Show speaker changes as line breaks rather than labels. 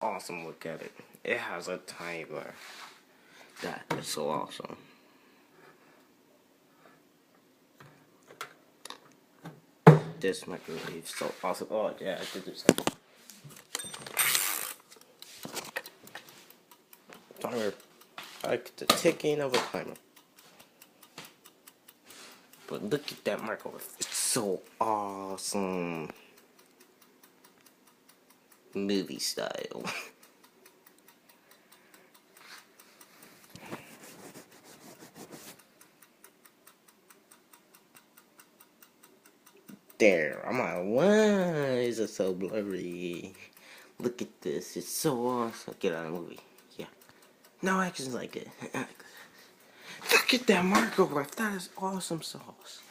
awesome. Look at it. It has a timer. That is so awesome. This microwave is so awesome. Oh yeah, I did this. Timer, like the ticking of a timer. But look at that microwave. It's so awesome. Movie style. There, I'm like, why is it so blurry? Look at this, it's so awesome. Get out of the movie. Yeah. No actions like it. Look at that microwave, that is awesome sauce.